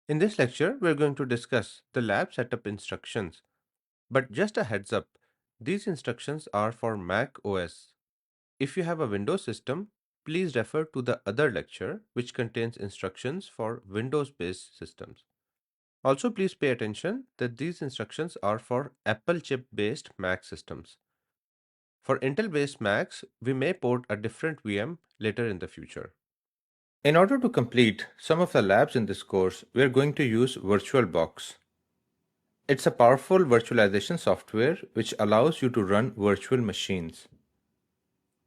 In this lecture, we're going to discuss the lab setup instructions. But just a heads up, these instructions are for Mac OS. If you have a Windows system, please refer to the other lecture which contains instructions for Windows-based systems. Also, please pay attention that these instructions are for Apple chip-based Mac systems. For Intel-based Macs, we may port a different VM later in the future. In order to complete some of the labs in this course, we are going to use VirtualBox. It's a powerful virtualization software which allows you to run virtual machines.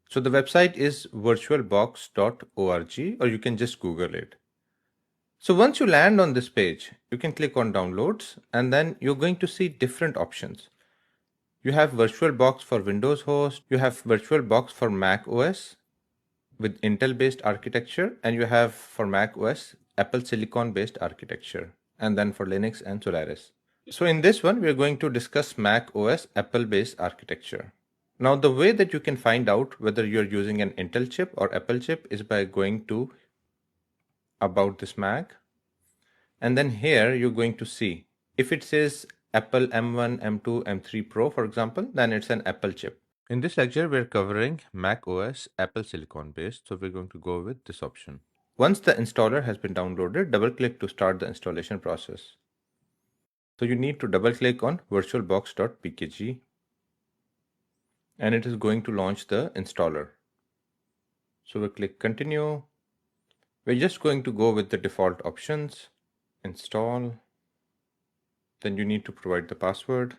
So the website is virtualbox.org, or you can just Google it. So once you land on this page, you can click on downloads and then you're going to see different options. You have VirtualBox for Windows host, you have VirtualBox for Mac OS with Intel based architecture, and you have for Mac OS Apple Silicon based architecture, and then for Linux and Solaris. So in this one, we are going to discuss Mac OS Apple-based architecture. Now, the way that you can find out whether you're using an Intel chip or Apple chip is by going to About this Mac. And then here you're going to see if it says Apple M1, M2, M3 Pro, for example, then it's an Apple chip. In this lecture, we're covering Mac OS Apple Silicon based, so we're going to go with this option. Once the installer has been downloaded, double-click to start the installation process. So you need to double click on virtualbox.pkg and it is going to launch the installer. So we click continue. We're just going to go with the default options, install. Then you need to provide the password.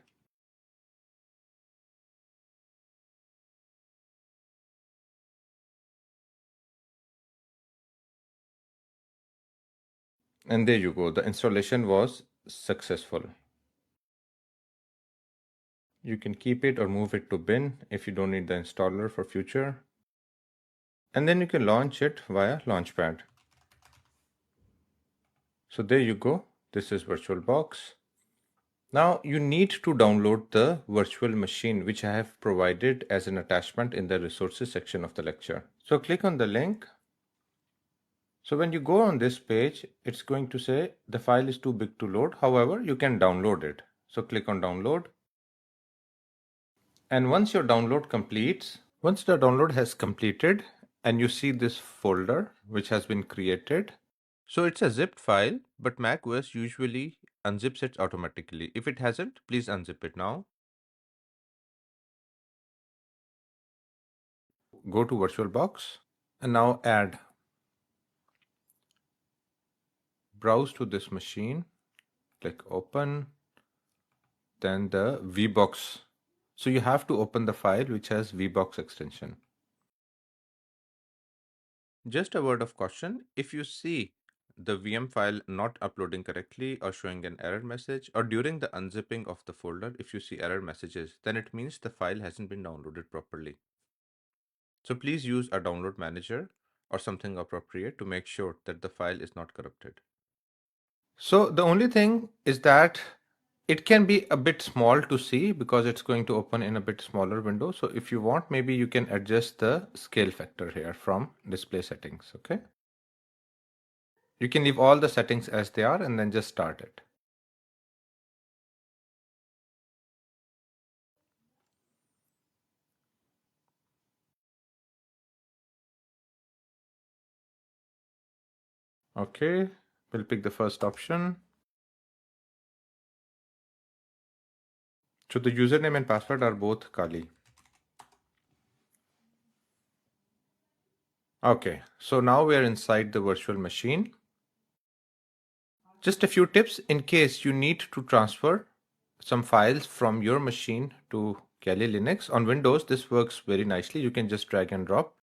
And there you go. The installation was successful. You can keep it or move it to bin if you don't need the installer for future. And then you can launch it via Launchpad. So there you go. This is VirtualBox. Now you need to download the virtual machine which I have provided as an attachment in the resources section of the lecture. So click on the link. So when you go on this page, it's going to say the file is too big to load. However, you can download it. So click on download. And once your download completes, once the download has completed and you see this folder which has been created. So it's a zipped file, but macOS usually unzips it automatically. If it hasn't, please unzip it now. Go to VirtualBox and now add. Browse to this machine, click open, then the VBox. So you have to open the file which has VBox extension. Just a word of caution, if you see the VM file not uploading correctly or showing an error message, or during the unzipping of the folder, if you see error messages, then it means the file hasn't been downloaded properly. So please use a download manager or something appropriate to make sure that the file is not corrupted. So the only thing is that it can be a bit small to see because it's going to open in a bit smaller window. So if you want, maybe you can adjust the scale factor here from display settings, okay? You can leave all the settings as they are and then just start it. Okay, we'll pick the first option. So the username and password are both Kali. Okay, so now we are inside the virtual machine. Just a few tips in case you need to transfer some files from your machine to Kali Linux. On Windows, this works very nicely. You can just drag and drop.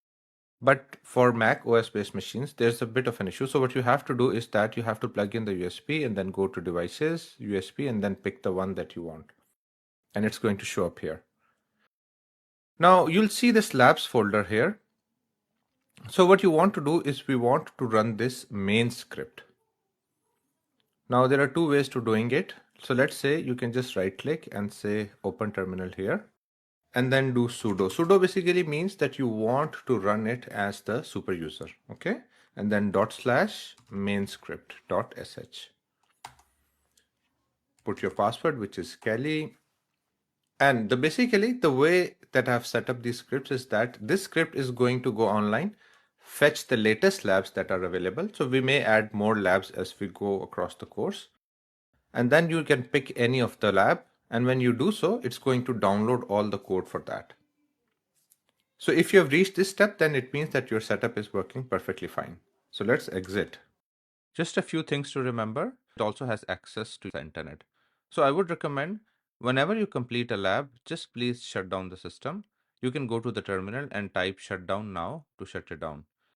But for Mac OS based machines, there's a bit of an issue. So what you have to do is that you have to plug in the USB and then go to devices, USB, and then pick the one that you want. And it's going to show up here. Now you'll see this labs folder here. So what you want to do is we want to run this main script. Now there are two ways to doing it. So let's say you can just right click and say open terminal here and then do sudo. Sudo basically means that you want to run it as the super user, okay? And then /main script.sh. put your password, which is Kelly. And basically the way that I've set up these scripts is that this script is going to go online, fetch the latest labs that are available. So we may add more labs as we go across the course. And then you can pick any of the lab. And when you do so, it's going to download all the code for that. So if you have reached this step, then it means that your setup is working perfectly fine. So let's exit. Just a few things to remember. It also has access to the internet. So I would recommend whenever you complete a lab, just please shut down the system. You can go to the terminal and type shutdown now to shut it down.